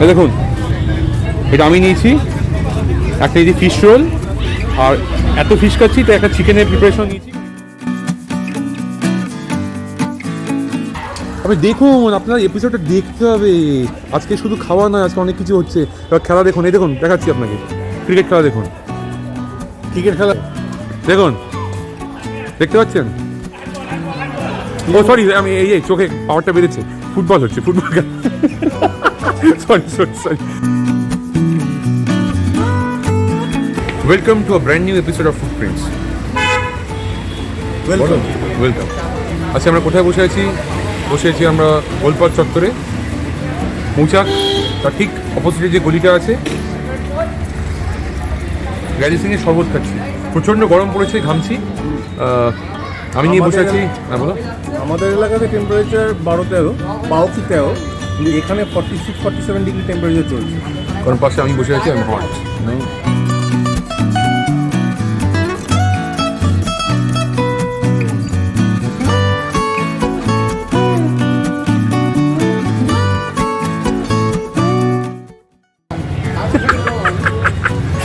এই দেখুন, এটা আমি নিয়েছি একটা এই যে ফিশ রোল, আর এত ফিশ খাচ্ছি তো একটা চিকেনের প্রিপারেশন নিয়েছি। আপনি দেখুন, আপনার এপিসোডটা দেখতে হবে। আজকে শুধু খাওয়া নয়, আজকে অনেক কিছু হচ্ছে। এবার খেলা দেখুন, এই দেখুন দেখাচ্ছি আপনাকে, ক্রিকেট খেলা দেখুন, ক্রিকেট খেলা দেখুন, দেখতে পাচ্ছেন? ও সরি, আমি এই চোখে পাওয়ারটা বেড়েছে, ফুটবল হচ্ছে, football sorry sorry sorry. Welcome to a brand new episode of footprints. Welcome. আচ্ছা, আমরা কোথায় বসে আছি? বসে আছি আমরা গোলপাড় চত্বরে, মৌচাক, তার ঠিক অপোজিটে যে গলিটা আছে, র্যালি সিংয়ের শরবত খাচ্ছি। প্রচণ্ড গরম পড়েছে, ঘামছি। আমি নিয়ে বসে আছি। হ্যাঁ বলো। আমাদের এলাকাতে টেম্পারেচার 12-13, 12-13, কিন্তু এখানে 46-47 ডিগ্রি টেম্পারেচার চলছে। কারণ পাশে আমি বসে আছি, আমি হট।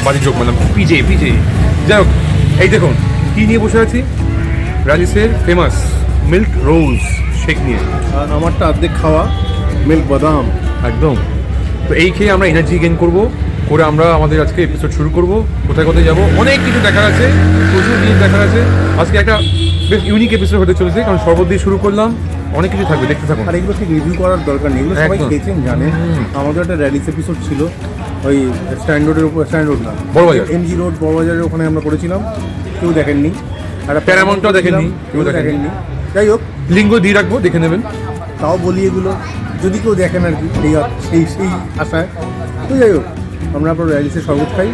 বাড়ি যোগ মানে পিজে যাই হোক, এই দেখুন কী নিয়ে বসে আছি, রাজিসের ফেমাস মিল্ক রোজ শেক নিয়ে। আর আমারটা অর্ধেক খাওয়া মিল্ক বাদাম একদম। তো এই খেয়ে আমরা এনার্জি গেইন করবো, করে আমরা আমাদের আজকে এপিসোড শুরু করব। কোথায় কোথায় যাবো, অনেক কিছু দেখার আছে, প্রচুর জিনিস দেখার আছে। আজকে একটা বেশ ইউনিক এপিসোড হতে চলেছে, কারণ শরবত দিয়ে শুরু করলাম, অনেক কিছু থাকবে, দেখতে থাকুন। আর এগুলো ঠিক রিভিউ করার দরকার নেই, এগুলো সবাই একদম। খেয়েছেন, জানেন। আমাদের একটা র্যালিস এপিসোড ছিল ওই স্ট্যান্ড রোডের উপর, স্ট্যান্ড রোড না, বড়বাজার, এমজি রোড, বড়বাজারের ওখানে আমরা করেছিলাম, কেউ দেখেননি। আর প্যারামাউন্টটাও দেখেননি, কেউ দেখেননি। যাই হোক, লিঙ্গ দিয়ে রাখবো, দেখে নেবেন। তাও বলি এগুলো যদি কেউ দেখেন আর কি, সেই আশায়। তো যাই হোক, আমরা আপনার র্যালিসের শরবত খাই,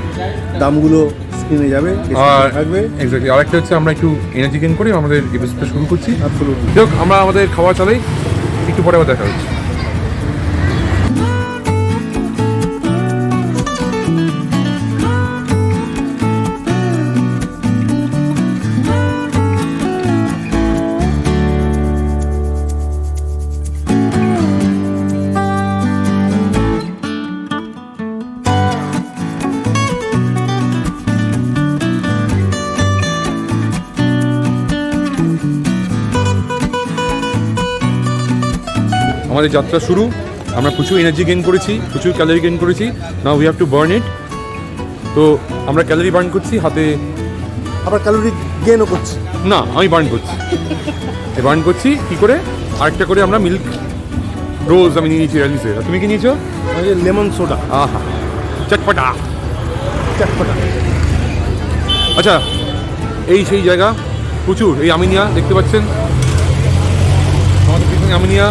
দামগুলো স্ক্রিনে যাবে, আর থাকবে। এক্স্যাক্টলি, আরেকটা হচ্ছে আমরা একটু এনার্জি গেইন করি, আমাদের এপিসোডটা শুরু করছি। অ্যাবসলিউটলি। যাই হোক, আমরা আমাদের খাওয়া চালাই, একটু পরে আবার দেখা হচ্ছে। আমাদের যাত্রা শুরু, আমরা প্রচুর এনার্জি গেইন করেছি, প্রচুর ক্যালোরি গেইন করেছি। Now we have to burn it. তো আমরা ক্যালোরি বার্ন করছি, হাতে আবার ক্যালোরি গেইনও করছি। না, আমি বার্ন করছি। বার্ন করছি কী করে? আরেকটা করে আমরা মিল্ক রোজ আমি নিয়ে নিয়েছি র্যালিসে। আর তুমি কি নিয়েছো? লেমন সোডা, আহা, চটপটা চটপটা। আচ্ছা, এই সেই জায়গা, প্রচুর এই আমিনিয়া দেখতে পাচ্ছেন, আমাদের পিছনে আমিনিয়া।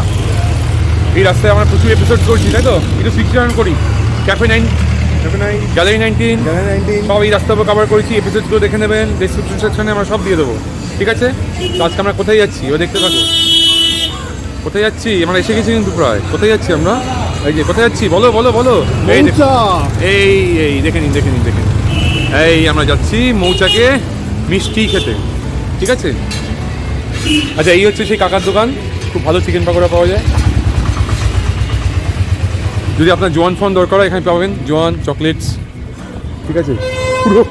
এই রাস্তায় আমরা প্রচুর এপিসোড করছি, তাই তো? একটু ফিক্সার করি, ক্যাফে 9, গ্যালারি 19, সব এই রাস্তার উপর কভার করেছি। এপিসোডগুলো দেখে নেবেন, ডেসক্রিপশন সেকশনে আমরা সব দিয়ে দেবো, ঠিক আছে? তো আজকে আমরা কোথায় যাচ্ছি এবার দেখতে থাকো। কোথায় যাচ্ছি? আমরা এসে গেছি কিন্তু প্রায়। কোথায় যাচ্ছি আমরা? এই যে কোথায় যাচ্ছি, বলো বলো বলো। এই দেখে নিন। এই আমরা যাচ্ছি মৌচাকে মিষ্টি খেতে, ঠিক আছে? আচ্ছা, এই হচ্ছে সেই কাকার দোকান, খুব ভালো চিকেন পাকোড়া পাওয়া যায়। যদি আপনার জোয়ান ফোন দরকার হয়, এখানে পাবেন জোয়ান চকলেটস, ঠিক আছে? পুরো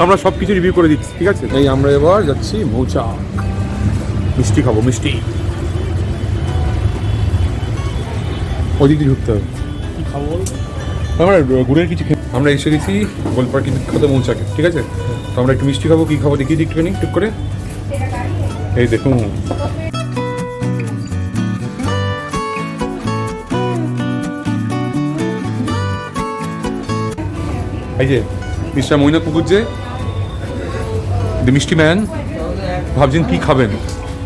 আমরা সব কিছু রিভিউ করে দিচ্ছি, ঠিক আছে? এই আমরা এবার যাচ্ছি মৌচাক, মিষ্টি খাবো, মিষ্টি। ওদিক দিয়ে ঢুকতে হবে। আমরা গুড়ের কিছু আমরা এসে গেছি গোলপাড় কি বিখ্যাত মৌচাকে, ঠিক আছে? তো আমরা একটু মিষ্টি খাবো, কী খাবো দেখিয়ে দিই একটুখানি টুক করে। এই দেখুন, এই যে মিস্টার মৈনাক পুকুরজে, দ্য মিষ্টি ম্যান, ভাবছেন কী খাবেন,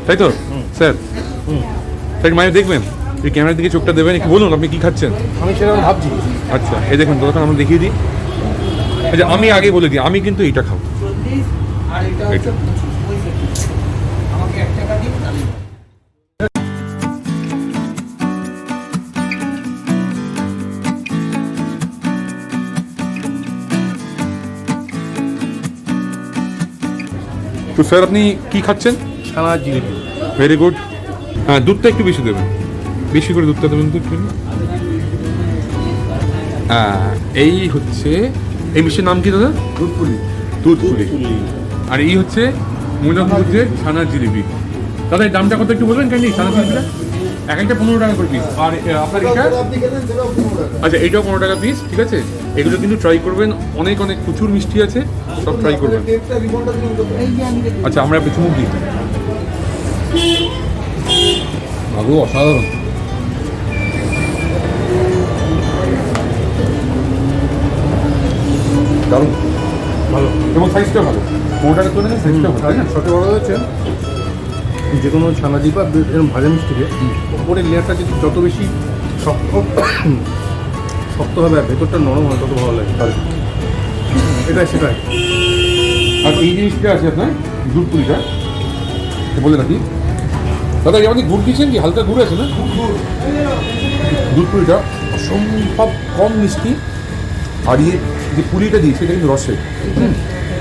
তাই তো স্যার? তাই মানে দেখবেন, এই ক্যামেরার দিকে চোখটা দেবেন, একটু বলুন আপনি কী খাচ্ছেন। আমি সেরকম ভাবছি। আচ্ছা, এই দেখুন তো, তখন আমরা দেখিয়ে দিই। আচ্ছা, আমি আগে বলে দিই, আমি কিন্তু এইটা খাবো, এইটা। তো স্যার আপনি কী খাচ্ছেন? ছানা জিলিপি। Very good. হ্যাঁ, দুধটা একটু বেশি দেবেন, বেশি করে দুধটা দেবেন তো একটু। এই হচ্ছে এই মিষ্টির নাম কি দাদা? দুধপুলি। দুধপুলি। আর এই হচ্ছে মোজাফরপুরের ছানার জিলিপি। দাদা এই দামটা কত একটু বলবেন কেন ছানার জিলিপিটা? এক একটা 15 টাকা করে পিস। আর আপনার এটা আচ্ছা এইটাও 15 টাকা পিস, ঠিক আছে? এগুলো কিন্তু ট্রাই করবেন, অনেক অনেক প্রচুর মিষ্টি আছে, সব ট্রাই করবেন। আচ্ছা আমরা কিছু মুখ দিই। বাবু অসাধারণ। দারুণ ভালো এবং সাইজটা ভালো, 15 টাকা করে সাইজটা ভালো, তাই না? সবচেয়ে বড় হচ্ছে যে কোনো ছানাজি বা এরকম ভাজা মিষ্টিকে উপরের লেয়ারটা যদি যত বেশি শক্ত হবে আর ভেতরটা নরম হয় তত ভালো লাগে। সেটাই। আর এই জিনিসটা আছে আপনার দুধপুরিটা বলে নাকি দাদা এই আমাদের গুড় দিয়েছেন কি? হালকা গুড় আছে না? দুধপুরিটা অসম্ভব কম মিষ্টি, আর এই যে পুরিটা দিই সেটা কিন্তু রসে,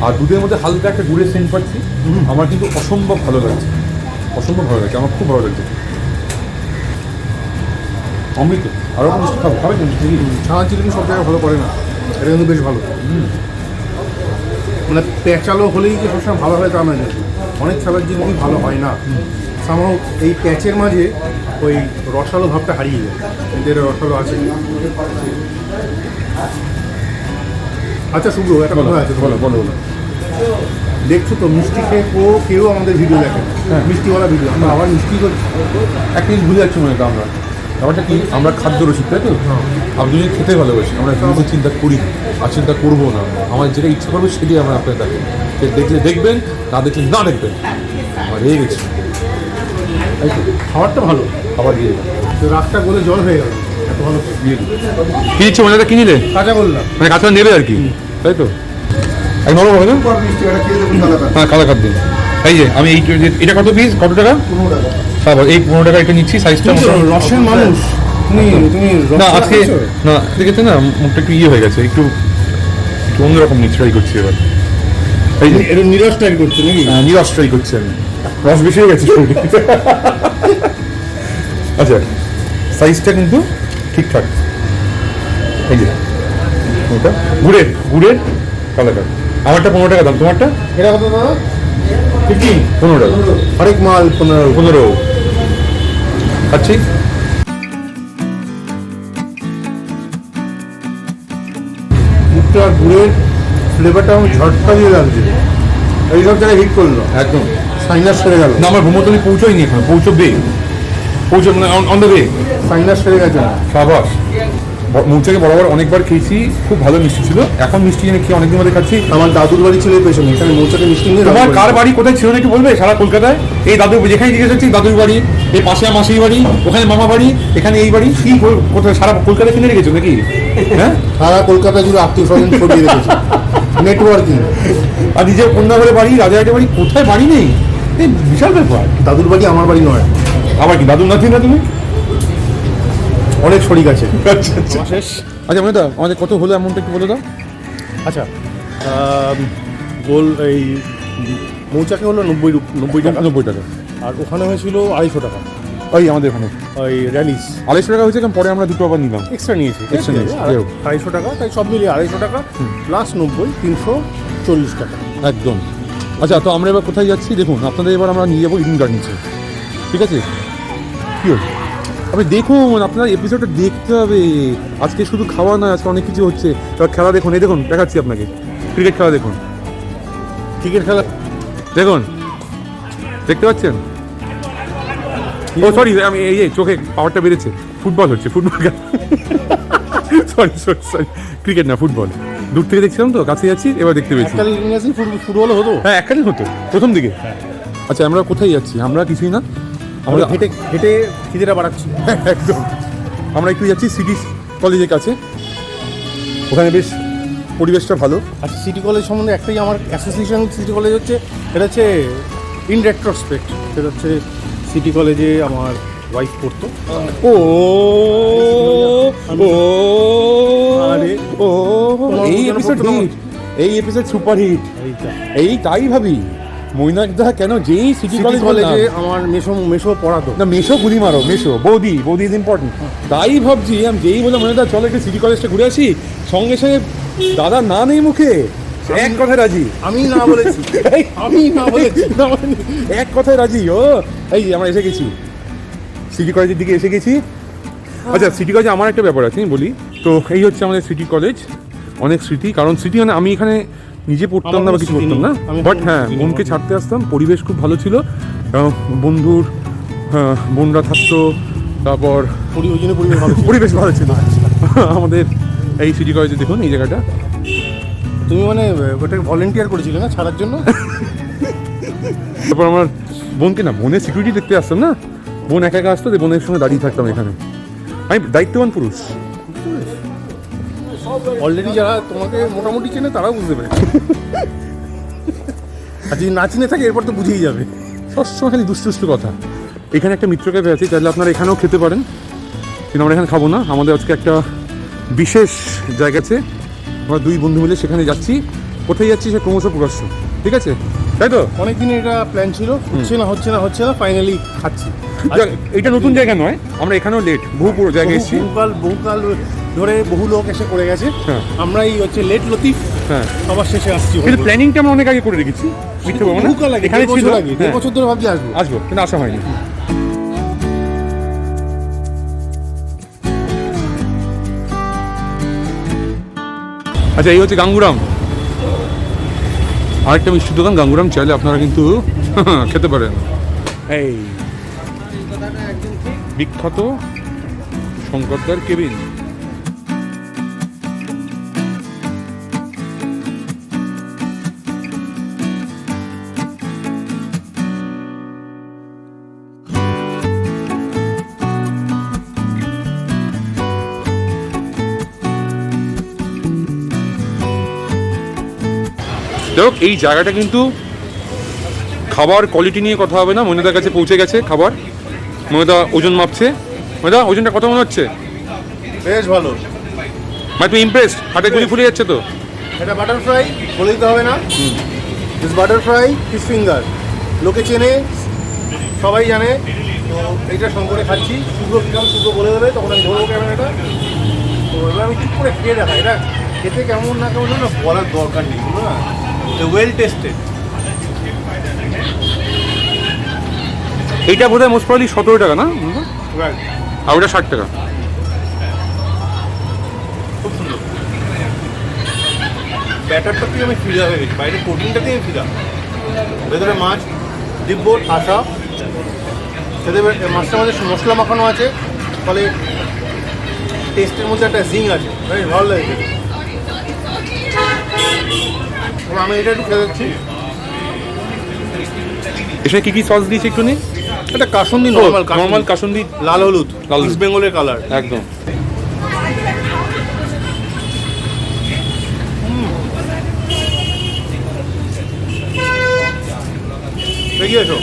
আর দুধের মধ্যে হালকা একটা গুড়ের সেন্ট পাচ্ছি। আমার কিন্তু অসম্ভব ভালো লাগছে, অসম্ভব ভালো লাগছে, আমার খুব ভালো লাগছে। অমৃত আরও মিষ্টি খাবো, খাবে তো মিষ্টি? ছানা চিলি সব জায়গায় ভালো করে না, এটা কিন্তু বেশ ভালো। মানে প্যাঁচালো হলেই যে সবসময় ভালো হয় তা নয়, কিন্তু অনেক ছানার জিনিসই ভালো হয় না। সামহাও এই প্যাচের মাঝে ওই রসালো ভাবটা হারিয়ে যায়, কিন্তু এটা রসালো আছে। আচ্ছা শুভ্র, একটা কথা আছে, বলো বলো বলো। দেখছো তো মিষ্টি খেয়ে কেউ আমাদের ভিডিও দেখে, মিষ্টিওয়ালা ভিডিও, আমরা আবার মিষ্টি করছি। একটা জিনিস ভুলে যাচ্ছি মনে হয় আমরা, ব্যাপারটা কি আমরা খাদ্য রসিক, তাই তো? আমরা দুজন খেতে ভালোবাসি, আমরা নিজে চিন্তা করি আর চিন্তা করবো না। আমার যেটা ইচ্ছা করবে সেটাই আমরা আপনার দেখেন, দেখলে দেখবেন, না দেখলে না দেখবেন। আমার রেগে গেছি, খাবারটা ভালো, খাবার দিয়ে দেবেন, তো রাতটা গলে জল হয়ে গেল, এত ভালো দিয়ে দেবেন। কি ইচ্ছে মজাটা কি নিলে? কাঁচা করলাম, মানে কাঁচা নেবে আর কি, তাই তো? এক নরম হবে না? হ্যাঁ কালাকাত দিন। এই যে আমি এটা কত পিস, কত টাকা? 15 টাকা। তারপর এই 15 টাকা এটা নিচ্ছি, সাইজটা রসের মানুষ, তুমি না আজকে না দেখেছে না, মুখটা একটু ইয়ে হয়ে গেছে, একটু একটু অন্যরকম ট্রাই করছি এবার। এই যে এটা নিরস টাইপ করছে নাকি? নিরাশ ট্রাই করছি আমি, রস বেশি হয়ে গেছে শরীরে। আচ্ছা সাইজটা কিন্তু ঠিকঠাক। এই যে এটা গুড়ের কালাকাত। আমারটা 15 টাকা দাম, তোমারটা? এটা কত দাদা? 15 টাকা। হরেক মাল 15 আচ্ছা। দুধটা আর গুড়ের ফ্লেভারটা আমার ঝটকা দিয়ে লাগছে, এই সব জায়গায় হিট করলো, একদম সাইনাস সেরে গেল। না আমার ভূমতলি পৌঁছয়নি এখন, পৌঁছবে অন দ্য ওয়ে। সাইনাস সেরে গেছে। সাবাস। মৌচাকে বরাবর অনেকবার খেয়েছি, খুব ভালো মিষ্টি ছিল। এখন মিষ্টি জেনে খেয়ে অনেকদিন ধরে খাচ্ছি। আমার দাদুর বাড়ি ছিল এই পেছনে, এখানে মৌচাকে মিষ্টি নিয়ে। তোমার কার বাড়ি কোথায় ছিল না একটু বলবে? সারা কলকাতায় এই দাদু যেখানে জিজ্ঞেস হচ্ছে দাদুর বাড়ি, এই পাশে মাসির বাড়ি, ওখানে মামা বাড়ি, এখানে এই বাড়ি, কি কোথায় সারা কলকাতা কিনে রেখেছো নাকি? হ্যাঁ সারা কলকাতা জুড়ে আত্মীয় স্বজন ছড়িয়ে রেখেছে, নেটওয়ার্কিং। আর নিজের কন্যাঘরে বাড়ি, রাজারহাটে বাড়ি, কোথায় বাড়ি নেই? এই বিশাল ব্যাপার। দাদুর বাড়ি আমার বাড়ি নয়। আবার কি দাদুর নাতি না তুমি? অনেক শরিক আছে। আচ্ছা আচ্ছা শেষ। আচ্ছা মানে দাও আমাদের কত হলো অ্যামাউন্টটা একটু বলে দাও। আচ্ছা গোল এই মৌচাকে হলো 90 টাকা। 90 টাকা। আর ওখানে হয়েছিল 250 টাকা। ওই আমাদের ওখানে ওই র্যালিস 250 টাকা হয়েছে, কারণ পরে আমরা দুটো আবার নিলাম, এক্সট্রা নিয়েছি। Extra নিয়েছি, যাই হোক। 250 টাকা, তাই সব মিলিয়ে 250 টাকা প্লাস 90, 340 টাকা। একদম। আচ্ছা তো আমরা এবার কোথায় যাচ্ছি দেখুন, আপনাদের এবার আমরা নিয়ে যাবো ইডেন গার্ডেন্সে, ঠিক আছে? কি হল আপনি দেখুন, আপনার এপিসোডটা দেখতে হবে। আজকে শুধু খাওয়া নয়, আজকে অনেক কিছু হচ্ছে। এবার খেলা দেখুন, এই দেখুন দেখাচ্ছি আপনাকে, ক্রিকেট খেলা দেখুন, ক্রিকেট খেলা দেখুন, দেখতে পাচ্ছেন? ও সরি, আমি এই যে চোখে পাওয়ারটা বেড়েছে, ফুটবল হচ্ছে, football sorry sorry sorry, cricket না ফুটবল। দূর থেকে দেখছিলাম তো, কাছে যাচ্ছি, এবার দেখতে পেয়েছি। ফুটবল হতো, হ্যাঁ একখানে হতো প্রথম দিকে। আচ্ছা আমরা কোথায় যাচ্ছি? আমরা কিছুই না, আমরা হেঁটে হেঁটে খিদেটা বাড়াচ্ছি। একদম। আমরা একটু যাচ্ছি সিটি কলেজের কাছে, ওখানে বেশ পরিবেশটা ভালো। আচ্ছা সিটি কলেজ সম্বন্ধে একটাই আমার অ্যাসোসিয়েশন, সিটি কলেজ হচ্ছে এটা হচ্ছে ইন রেট্রোস্পেক্ট, সেটা হচ্ছে সিটি কলেজে আমার ওয়াইফ পড়তো। ও ও আরে ও এই এপিসোড হিট, এই এপিসোড সুপার হিট, এইটা এই তাই ভাবি। মৈনাকদা কেন যেই সিটি সিটি কলেজ কলেজে আমার মেশো পড়াতো। না মেশো গুলি মারো, মেশো বৌদি ইজ ইম্পর্টেন্ট। তাই ভাবছি আমি যেই বললাম মৈনাকদা চলো একটু সিটি কলেজটা ঘুরে আসি, সঙ্গে সঙ্গে দাদা না নেই মুখে, এক কথায় রাজি। আমি না বলেছি, আমি না বলেছি, এক কথায় রাজি। ও এই আমরা এসে গেছি, সিটি কলেজের দিকে এসে গেছি। আচ্ছা সিটি কলেজে আমার একটা ব্যাপার আছে আমি বলি, তো এই হচ্ছে আমাদের সিটি কলেজ, অনেক স্মৃতি। কারণ স্মৃতি মানে আমি এখানে নিজে পড়তাম না বা কিছু করতাম না, বাট হ্যাঁ বোনকে ছাড়তে আসতাম, পরিবেশ খুব ভালো ছিল, বন্ধুর বোনরা থাকতো, তারপর পরিবেশ ভালো ছিল আমাদের এই সিটি কলেজে। দেখুন এই জায়গাটা, তুমি মানে ওটাকে ভলেন্টিয়ার করেছিলে না ছাড়ার জন্য? তারপর আমার বোনকে না, বোনের সিকিউরিটি দেখতে আসতাম না, বোন একা একা আসতো, বোনের সঙ্গে দাঁড়িয়ে থাকতাম এখানে। আমি দায়িত্ববান পুরুষ। অলরেডি যারা তোমাকে মোটামুটি চেনে তারাও বুঝতে পারে, আর যদি না চিনে থাকে এরপর তো বুঝেই যাবে। সবসময় খালি দুষ্টু কথা। এখানে একটা মিত্র ক্যাফে আছে, চাইলে আপনারা এখানেও খেতে পারেন, কিন্তু আমরা এখানে খাবো না। আমাদের আজকে একটা বিশেষ জায়গা আছে, আমরা দুই বন্ধু মিলে সেখানে যাচ্ছি। কোথায় যাচ্ছি সে ক্রমশ প্রকাশ্য, ঠিক আছে? তাই তো অনেকদিন এটা প্ল্যান ছিল, হচ্ছে না, ফাইনালি খাচ্ছি। এটা নতুন জায়গা নয়, আমরা এখানেও লেট, বহু পুরো জায়গায় এসেছি, বহুকাল ধরে বহু লোক এসে করে গেছে। হ্যাঁ। আমরাই হচ্ছে লেট লতিফ, হ্যাঁ সবার শেষে আসছি। কিন্তু প্ল্যানিংটা আমরা অনেক আগে করে রেখেছি, মিথ্যে বলবো না, বহুকাল আগে, এখানে ছিল, 1.5 বছর ধরে ভাবছি আসবো, কিন্তু আসা হয়নি। আচ্ছা এই হচ্ছে গাঙ্গুরাম, আরেকটা মিষ্টির দোকান গাঙ্গুরাম, চাইলে আপনারা কিন্তু খেতে পারেন। এই বিখ্যাত শঙ্করদার কেবিন। দেখো এই জায়গাটা কিন্তু খাবার কোয়ালিটি নিয়ে কথা হবে না, মনিদার কাছে পৌঁছে গেছে খাবার, মনিদা ওজন মাপছে। মনিদা ওজনটা কত মনে হচ্ছে? বেশ ভালো। মানে তুমি ইমপ্রেসড? হাতে গুলি ফুলে যাচ্ছে তো? এটা বাটার ফ্রাই, বলে দিতে হবে না, this butter fry fish finger লোকে চেনে, সবাই জানে। তো এইটা সঙ্গে খাচ্ছি, শুভ্র বলে দেবে, তখন আমি ধরবো ক্যামেরাটা। তো এবার আমি ঠিক করে খেয়ে দেখা, এটা খেতে কেমন না কেমন না বলার দরকার নেই, বুঝলো না, ওয়েল টেস্টেড। এইটা বোধ হয় মোস্ট প্রবলি 17 টাকা না, আর ওটা 60 টাকা। খুব সুন্দর। ব্যাটারটা থেকে আমি ফিদা হয়ে গেছি, বাইরে প্রোটিনটা থেকে ফিদা, ভেতরে মাছ দিব্য ঠাসা, খেতে মাছটার মধ্যে মশলা মাখানো আছে, ফলে টেস্টের মধ্যে একটা জিং আছে, বেশ ভালো লাগে। আমি এটা একটু খেয়ে যাচ্ছি। এখানে কি কি সস দিয়েছে একটু নেই? এটা কাসুন্দি, নর্মাল কাসুন্দি, লাল হলুদ, ইস্ট বেঙ্গলের কালার একদম। দেখিয়েছো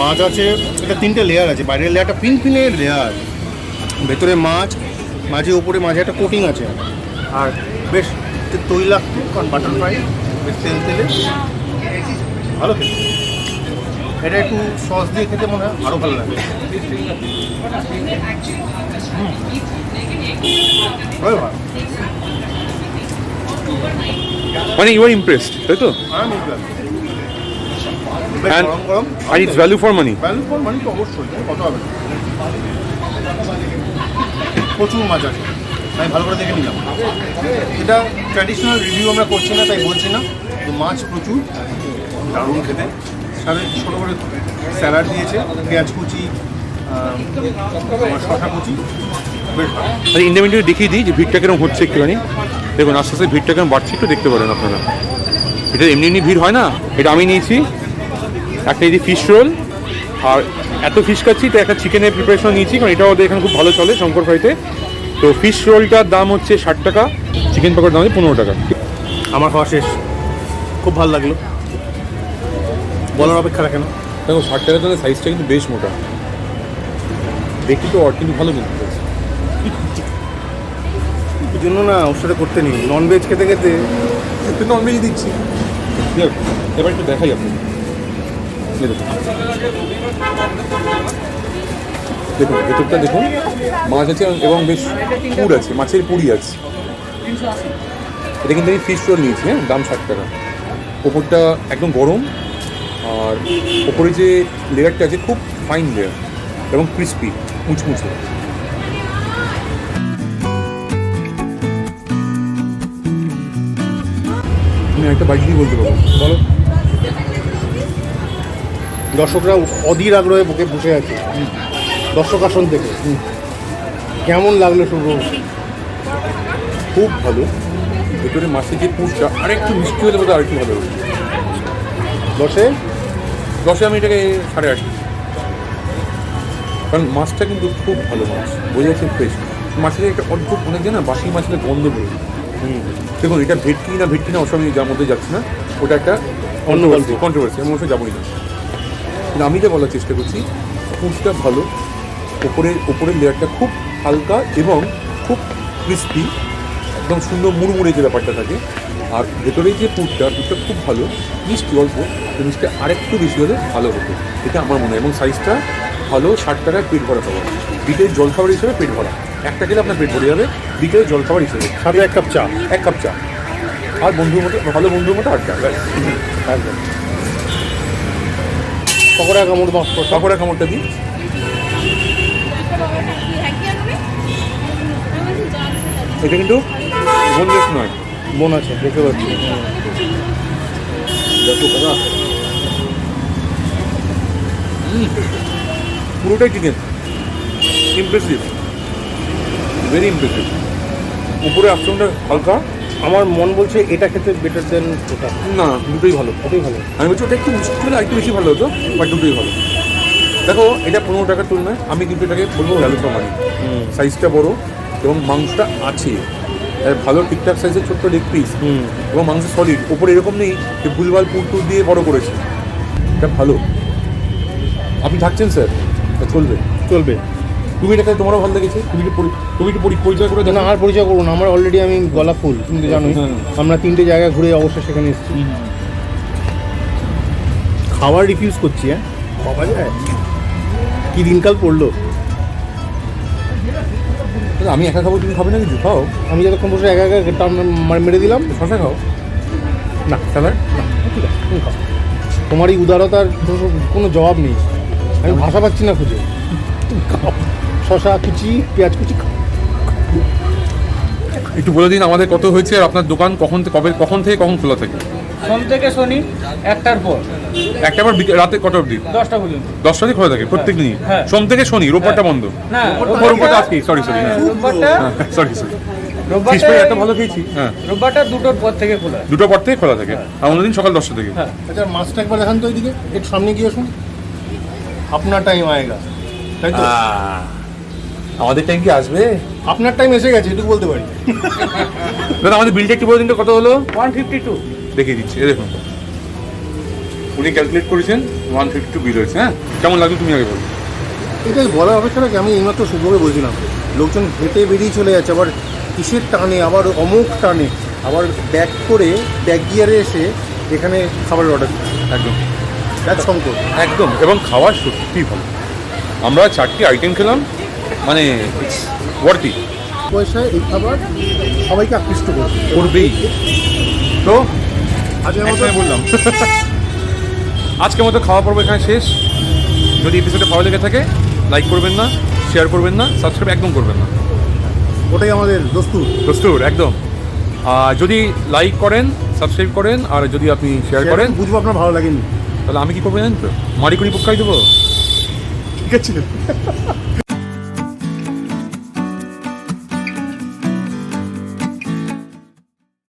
মাছ আছে, এটা 3টে লেয়ার আছে, বাইরের লেয়ারটা পিঙ্ক লেয়ার, ভেতরে মাছ, মাঝে উপরে মাঝে একটা কোটিং আছে, আর বেশ তৈলাক্ত, কারণ বাটার ফ্রাই বেশ তেলে ভালো খেতে। এটা একটু সস দিয়ে খেতে মনে হয় আরও ভালো লাগে। মানে ইউ আর ইমপ্রেসড, তাই তো? গরম গরম, আর it's value for money. Value for money তো অবশ্যই, কত হবে না। প্রচুর মাছ আছে, আমি ভালো করে দেখে নিলাম। এটা ট্র্যাডিশনাল রিভিউ আমরা করছি না, তাই বলছি না, তো মাছ প্রচুর, দারুণ খেতে। সাথে ছোটো করে স্যালাড দিয়েছে, পেঁয়াজ কুচি, শসা কুচি, বেশ ভালো। আচ্ছা ইন্ডিপেন্ডেন্ট দেখিয়ে দিই যে ভিড়টা কিরকম হচ্ছে একটুখানি। দেখুন আস্তে আস্তে ভিড়টা কেমন বাড়ছে, একটু দেখতে পারেন আপনারা। এটা এমনি ভিড় হয় না, এটা আমি নিয়েছি একটা এই যে ফিশ রোল, আর এত ফিশ খাচ্ছি তো একটা চিকেনের প্রিপারেশন নিয়েছি, কারণ এটা ওদের এখানে খুব ভালো চলে শঙ্কর ফ্রাইতে। তো ফিশ রোলটার দাম হচ্ছে 60 টাকা, চিকেন পকোড়ার দাম হচ্ছে 15 টাকা। আমার খাওয়া শেষ, খুব ভালো লাগলো, বলার অপেক্ষা রাখে না। দেখো 60 টাকার দামে সাইজটা কিন্তু বেশ মোটা, দেখি তো অর কিন্তু ভালো কিন্তু এই জন্য না ওর সাথে করতে নেই, ননভেজ খেতে খেতে ননভেজ দিচ্ছি। দেখ, এবার একটু দেখাই আপনি দেখুন দেখুন ভেতরটা দেখুন, মাছ আছে এবং বেশ পুর আছে, মাছের পুরি আছে। এটা কিন্তু আমি ফিশ রোল নিয়েছি, হ্যাঁ, দাম 60 টাকা। ওপরটা একদম গরম, আর ওপরে যে লেয়ারটা আছে খুব ফাইন লেয়ার এবং ক্রিস্পি মুচমুচে। আমি একটা বাইক দিয়ে বলতে পারবো, বলো। দর্শকরা অধীর আগ্রহে বুকে বসে আছে দর্শক আসন থেকে। কেমন লাগলো শুভ? খুব ভালো। ভেতরে মাছের যে পুরটা আরেকটু মিষ্টি হলে বোধহয় আরেকটু ভালো হবে। 10-এ 10-এ আমি এটাকে 8.5। কারণ মাছটা কিন্তু খুব ভালো মাছ, বোঝা যাচ্ছে ফ্রেশ। মাছের একটা অদ্ভুত অনেক জানা বাসি মাছের গন্ধ বেরোয়। দেখুন এটা ভেটকি না ওসব আমি যার মধ্যে যাচ্ছে না, ওটা একটা অন্য কন্ট্রোভার্সি, আমি ওসব যাবোই না। কিন্তু আমি যা বলার চেষ্টা করছি, পুরটা ভালো, ওপরের লেয়ারটা খুব হালকা এবং খুব ক্রিস্পি, একদম সুন্দর মুড়মুড়ে যে ব্যাপারটা থাকে। আর ভেতরে যে পুরটা খুব ভালো, মিষ্টি অল্প, মিষ্টি আরেকটু বেশি হলে ভালো হতো, এটা আমার মনে হয়। এবং সাইজটা ভালো, 60 টাকায় পেট ভরা খাবার, বিকেলের জলখাবার হিসেবে পেট ভরা। একটা খেলে আপনার পেট ভরে যাবে বিকেলের জলখাবার হিসেবে। সাথে 1 কাপ চা। 1 কাপ চা, আর বন্ধুর মতো, ভালো বন্ধুর মতো আড্ডা। একদম। পকোড়া কামড় বাস করো। পকোড়া কামড়টা দিই। এটা কিন্তু বোনলেস নয়, বোন আছে দেখতে পাচ্ছি। দেখো দাদা, পুরোটাই চিকেন। Impressive, very impressive. উপরে আপশনটা হালকা। আমার মন বলছে এটা খেতে বেটার দেন ওটা। না, দুটোই ভালো। ওটাই ভালো। আমি বলছি ওটা একটু মিষ্টি হলে আরেকটু বেশি ভালো হতো, বাট দুটোই ভালো। দেখো এটা 15 টাকার তুলনায় আমি কিন্তু এটাকে বলবো ভ্যালু ফর মানি। সাইজটা বড় এবং মাংসটা আছে ভালো, ঠিকঠাক সাইজের ছোট্ট লেগ পিস এবং মাংস সলিড। ওপরে এরকম নেই যে ভুলভাল পুর দিয়ে বড় করেছে, এটা ভালো। আপনি থাকছেন স্যার, চলবে চলবে। তুমি এটাকে তোমারও ভালো লেগেছে, তুমি একটু পরিচয় করে দেন। না আর পরিচয় করবো না, আমার অলরেডি আমি গলা ফুল, তুমি তো জানোই। আমরা 3টে জায়গায় ঘুরে অবশ্যই সেখানে এসেছি। খাবার রিফিউজ করছি, হ্যাঁ বাবা যায় কি দিনকাল পড়লো। আমি একা খাবো, তুমি খাবে না কিছু? খাও। আমি যতক্ষণ বসে একা একা টান মেরে দিলাম। শশা খাও না স্যালাড, ঠিক আছে তুমি খাও। তোমার এই উদারতার কোনো জবাব নেই, আমি ভাষা পাচ্ছি না খুঁজে। তুমি খাও, শশা কুচি, পেঁয়াজ কুচি খাও। একটু বলে দিন আমাদের কত হয়েছে, আর আপনার দোকান কখন থেকে কখন খোলা থাকে? সোম থেকে শনি 1টার পর, একটা বার রাতে কটা অবধি? 10টা পর্যন্ত। 10টা অবধি খোলা থাকে প্রত্যেক দিনই? হ্যাঁ। সোম থেকে শনি, রোববারটা বন্ধ? না, রোববারটা আজকে, সরি রোববারটা সরি ফিশ ফ্রাই এত ভালো খেয়েছি। হ্যাঁ, রোববারটা 2টোর পর থেকে খোলা। 2টোর পর থেকে খোলা থাকে, আর অন্যদিন সকাল 10টা থেকে। হ্যাঁ। আচ্ছা মাছটা একবার দেখান তো ওইদিকে, একটু সামনে গিয়ে আসুন। আপনার টাইম আয়েগা, তাই তো? আমাদের টাইম কি আসবে? আপনার টাইম এসে গেছে, এটুকু বলতে পারি। দাদা আমাদের বিলটা একটু বলে দিন তো, কত হলো? 152। দেখিয়ে দিচ্ছি, এই দেখুন উনি ক্যালকুলেট করেছেন, 152 বিল হয়েছে। হ্যাঁ, কেমন লাগলো তুমি আগে বলো। এটা বলার অপেক্ষা রাখি, আমি এইমাত্র শুভকে বলছিলাম লোকজন হেঁটে বেরিয়ে চলে যাচ্ছে, আবার কিসের টানে, আবার অমুক টানে, আবার ব্যাক করে ব্যাক গিয়ারে এসে এখানে খাবারের অর্ডার দিচ্ছে। একদম এক সংকট একদম, এবং খাওয়া সত্যিই ভালো। আমরা 4টি আইটেম খেলাম, মানে ওয়ার্থি। পয়সায় এই খাবার সবাইকে আকৃষ্ট করবেই। তো আজকের মতো একটাই বললাম, আজকের মতো খাওয়া পর্ব এখানে শেষ। যদি এপিসোডে ভালো লেগে থাকে লাইক করবেন না, শেয়ার করবেন না, সাবস্ক্রাইব একদম করবেন না। ওটাই আমাদের দস্তুর। প্রস্তুত একদম। যদি লাইক করেন, সাবস্ক্রাইব করেন, আর যদি আপনি শেয়ার করেন, বুঝবো আপনার ভালো লাগেনি, তাহলে আমি কি করবো জানেন তো? মারি কুড়ি পক্ষাই দেবো, ঠিক আছে?